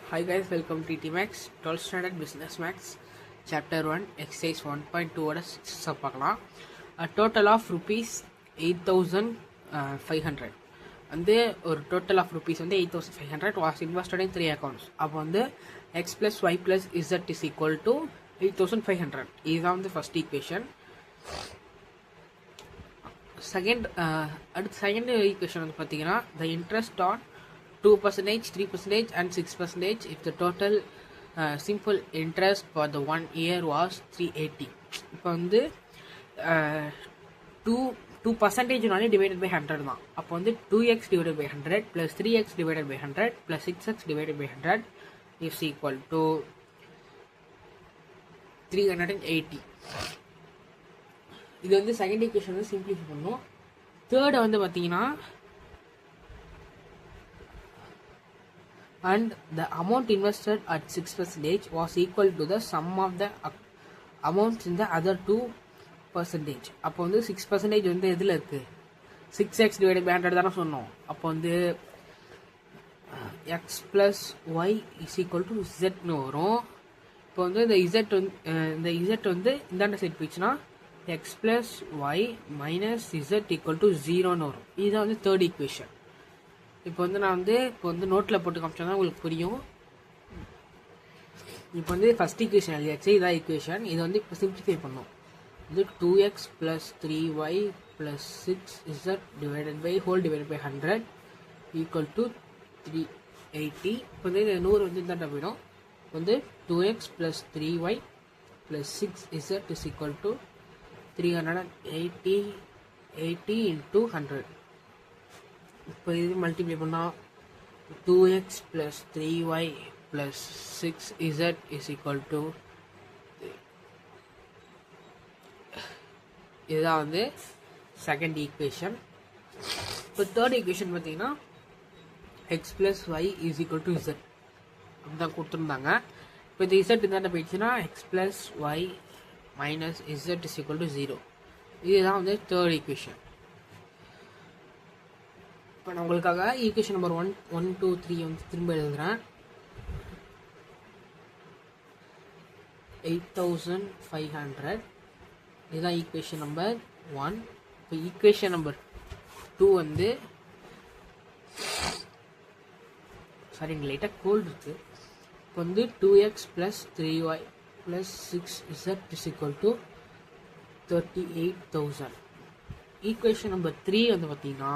Hi guys, welcome to TMax 12th Standard Business Max Chapter 1 Exercise 1.2 ஓட 6 பார்க்கலாம். A total of rupees 8,500 வந்து ஒரு total of rupees வந்து 8,500 was invested in 3 accounts. அப்போ வந்து x plus y plus z is equal to 8,500. இதுதான் வந்து first equation. அடுத்த செகண்ட் ஈக்குவேஷன் வந்து பார்த்தீங்கன்னா the interest on 2%, 3% and 6% if the total simple interest for the 1 year was 380. இப்போ வந்து 2% divided by 100 தான். அப்போ வந்து 2x divided by 100 plus 3x divided by 100 plus 6x divided by 100 is equal to 380. இது வந்து second equation வந்து simplify பண்ணும். Third வந்து பார்த்தீங்கன்னா and the amount invested at 6% was equal to the sum of the amounts in the other 2%. அப்போ வந்து 6% வந்து எதில் இருக்குது 6x divided by 100 தானே சொன்னோம். அப்போ வந்து x plus y is equal to zன்னு வரும். இப்போ வந்து இந்த z வந்து இந்தாண்ட சைட் போயிடுச்சுன்னா x plus y minus z equal to 0ன்னு வரும். இதுதான் வந்து தேர்ட் ஈக்குவேஷன். இப்போ வந்து நான் வந்து நோட்டில் போட்டு காமிச்சா தான் உங்களுக்கு புரியும். இப்போ வந்து ஃபஸ்ட் ஈக்குவேஷன் எழுதியாச்சு, இதான் ஈக்குவேஷன். இதை வந்து இப்போ சிம்பிளிஃபை பண்ணோம். இது 2x plus 3y plus 6z divided by whole divided by 100 equal to 380. இப்போ வந்து இந்த 100 வந்து இந்தாண்ட போயிடும். வந்து 2x plus 3y plus 6z is equal to 380 into 100. இப்போ இது மல்டிப்ளை பண்ணால் 2x plus 3y plus 6z is equal to இதுதான் வந்து செகண்ட் ஈக்குவேஷன். இப்போ தேர்ட் ஈக்குவேஷன் பார்த்தீங்கன்னா x plus y is equal to z அப்படிதான் கொடுத்துருந்தாங்க. இப்போ இந்த z இருந்தாண்ட போயிடுச்சுன்னா x plus y minus z is equal to 0. இதுதான் வந்து தேர்ட் ஈக்குவேஷன். இப்போ நான் உங்களுக்காக ஈக்குவேஷன் நம்பர் 1, 2, 3 வந்து திரும்ப எழுதுகிறேன். 8,500 இதுதான் ஈக்குவேஷன் நம்பர் 1. இப்போ ஈக்குவேஷன் நம்பர் 2 வந்து சாரி லைட்டாக கோல்டு இருக்குது. இப்போ வந்து 2x plus 3y plus 6z is equal to 38,000. Equation number 3 வந்து பார்த்தீங்கன்னா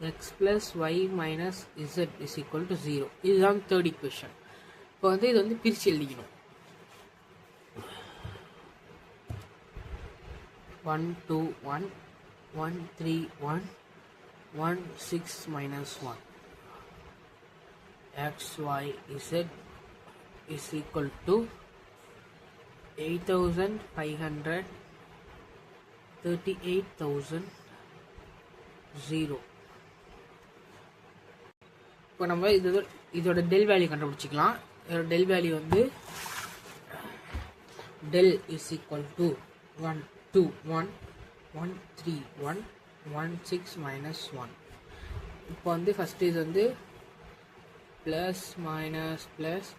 x plus y minus z is equal to 0. இதுதான் தேர்ட் ஈக்குவேஷன். இப்போ வந்து இது வந்து பிரித்து எழுதிக்கணும். 1 2 1 1 3 1 1 6 minus 1 x y z is equal to 8,500 38,000 0. இப்போ நம்ம இதோட டெல் வேல்யூ கண்டுபிடிச்சிக்கலாம். இதோட டெல் வேல்யூ வந்து del is equal to 1 2 1 1 3 1 1 6 minus 1. இப்போ வந்து ஃபஸ்ட்டு இது வந்து ப்ளஸ் மைனஸ் ப்ளஸ்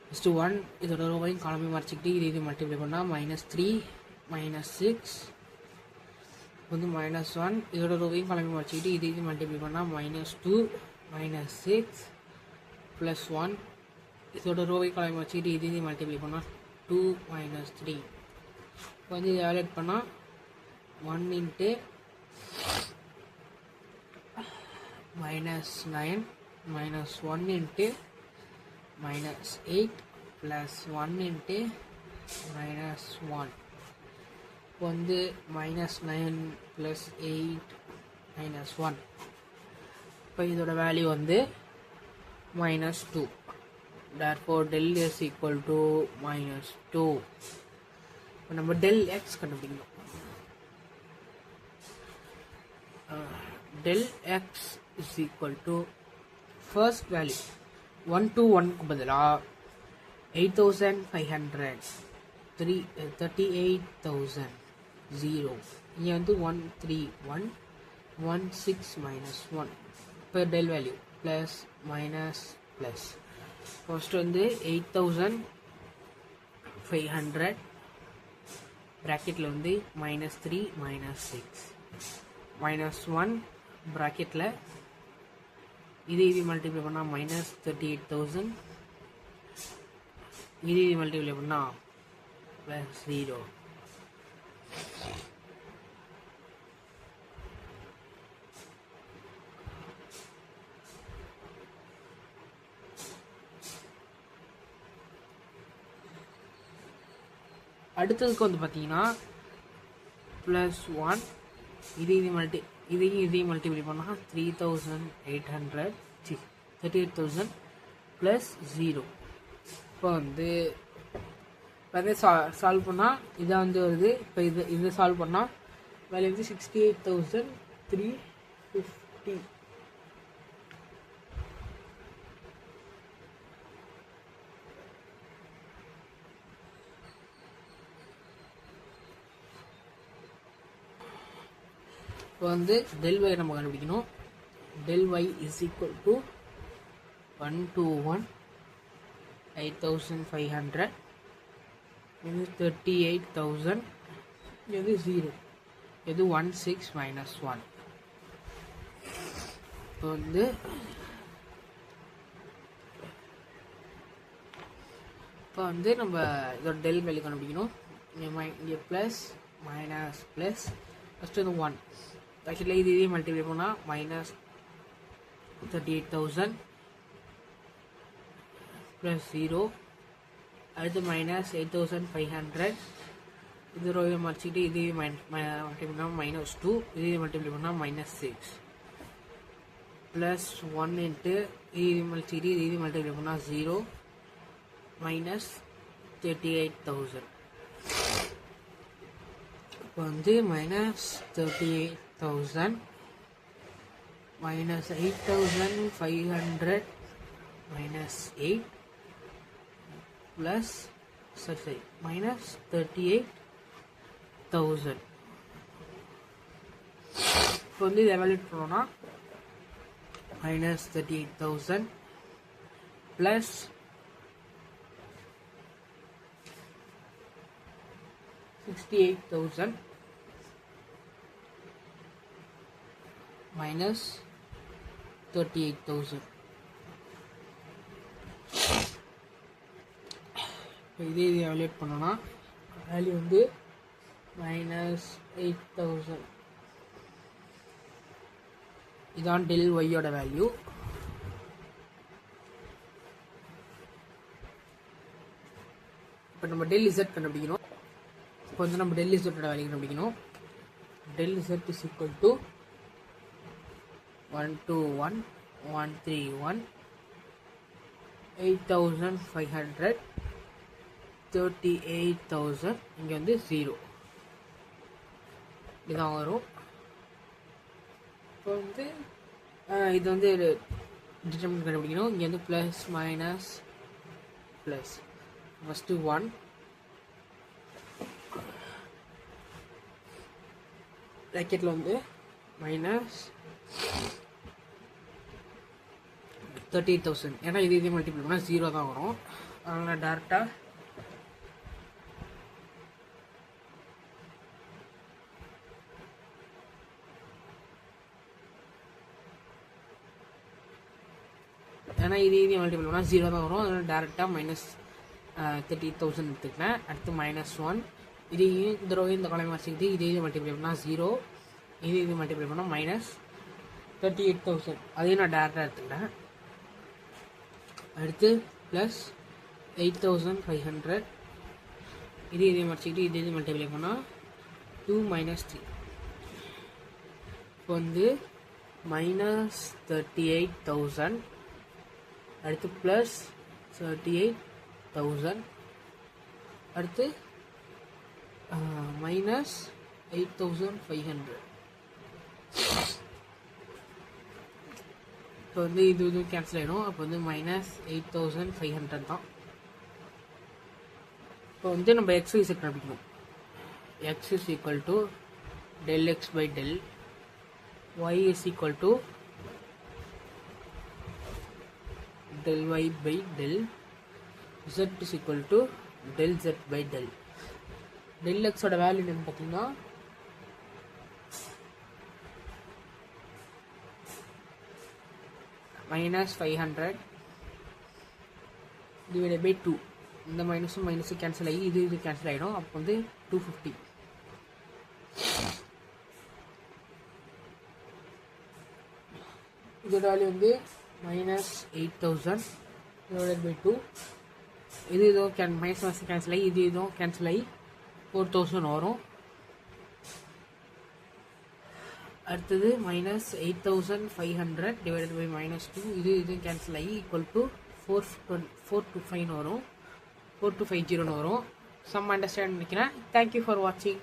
ஃபஸ்ட்டு 1 இதோட ரோவையும் காலமையும் மறைச்சிக்கிட்டு இது மல்டிப்ளை பண்ணால் -3 -6 வந்து -1 இதோட ரோவையும் காலமையும் மறைச்சிக்கிட்டு இது மல்டிப்ளை பண்ணால் -2 -6 plus 1 இதோட ரோவை காலம் வச்சுக்கிட்டு இது மல்டிப்ளை பண்ணால் 2 -3. இப்போ வந்து இதை வேல்யூட் பண்ணால் 1 into -9 minus 1 into -8 plus 1 into -1. இப்போ வந்து -9 plus 8 -1. இப்போ இதோட வேல்யூ வந்து -2. therefore del is equal to -2. இப்போ நம்ம del x கண்டுபிடிக்கணும். del x is equal to first value 1 to 1 க்கு பதிலாக 8,500 38,000 0 இங்கே வந்து 1 3 1 1 6 minus 1 per del value plus minus plus. First வந்து 8500 ப்ராக்கெட்டில் வந்து -3 -6 -1 ப்ராக்கெட்டில் இது மல்டிப்ளை பண்ணால் -38,000, இது மல்டிப்ளை பண்ணால் +0. அடுத்ததுக்கு வந்து பார்த்தீங்கன்னா +1 இதையும் மல்டிப்ளை பண்ணால் 38,000 +0. இப்போ வந்து சால்வ் பண்ணால் இதான் வந்து வருது. இப்போ இது சால்வ் பண்ணால் வேல்யூ வந்து 68,350. இப்போ வந்து del y நம்ம கண்டுபிடிக்கணும். del y is equal to 121 8500 இது 38,000, இது 0, இது 16 minus 1. இப்போ வந்து நம்ம இதோட டெல் வேல்யூ கண்டுபிடிக்கணும். இங்கே ப்ளஸ் மைனஸ் ப்ளஸ் ஃபஸ்ட்டு வந்து 1. ஆக்சுவலாக இதே மல்டிப்ளை பண்ணால் -38,000 +0, அடுத்து -8,500. இது ரோவை மறைச்சிக்கிட்டு இதே மல்டிப்ளை பண்ணால் -2, இதே மல்டிப்ளை பண்ணால் -6 +1 இன்ட்டு இது மல்டிச்சிக்கிட்டு இது மல்டிப்ளை பண்ணால் 0 -38,000. இப்போ வந்து -38,000 -8,500 -8 plus -38,000. இப்போ வந்து இதை எவாலுவேட் பண்ணோம்னா -38,000 ப்ளஸ் -68,000 -38,000. இதே எவாலுவேட் பண்ணோன்னா வேல்யூ வந்து -8,000. இதான் del y-யோட வேல்யூ. இப்போ நம்ம del z கண்டுபிடிக்கணும். இப்போ வந்து நம்ம del z-ஓட வேல்யூ கண்டுபிடிக்கணும். del z is equal to 121 131 8,500 38,000. இங்கே வந்து 0 இதுதான் வரும். இப்போ வந்து இது வந்து டிட்டர்மினன்ட் கண்டுபிடிக்கணும். இங்கே வந்து ப்ளஸ் மைனஸ் ப்ளஸ் ஃபஸ்ட்டு 1 ப்ராக்கெட்டில் வந்து -38,000. ஏன்னா இது மல்டிப்ளை பண்ணால் 0 தான் வரும். அதனால் டேரெக்டாக ஏன்னா இது மல்டிபிள் பண்ணால் 0 தான் வரும். அதனால் டேரெக்டாக -38,000 எடுத்துக்கிறேன். அடுத்து -1 இதையும் இந்த ரோவையும் இந்த காலம் வச்சுக்கிட்டு இதையும் மல்டிப்ளை பண்ணால் 0, இது மல்டிப்ளை பண்ணால் -38,000. அதையும் நான் டேரெக்டாக எடுத்துக்கிறேன். அடுத்து ப்ளஸ் 8,500 இதையும் வச்சுக்கிட்டு இதையும் மல்டிப்ளை பண்ணால் 2 - 3. இப்போ வந்து -38,000 அடுத்து ப்ளஸ் 38,000 அடுத்து -8,500. இப்போ வந்து இது கேன்சல் ஆகிடும். அப்போ வந்து -8,500 தான். இப்போ வந்து நம்ம x y z கண்டுபிடிக்கணும். x is equal to del x by del y is equal to del y by del z is equal to del z by del del x ஓட வேல்யூ என்னன்னு பார்த்தீங்கன்னா -500 divided by 2. இந்த மைனஸும் மைனஸும் cancel ஆகி இது cancel ஆகிடும். அப்போ வந்து 250. இதோட வேல்யூ வந்து -8000 divided by 2. இது மைனஸ் கேன்சல் ஆகி இதுவும் கேன்சல் ஆகி 4000 வரும். அடுத்தது -8500 divided by -2. இது கேன்சல் ஆகி ஈக்குவல் டு 425 வரும். 4250 வரும். சம் அண்டர்ஸ்டாண்ட் நினைக்கிறேன். தேங்க்யூ ஃபார் வாட்சிங்.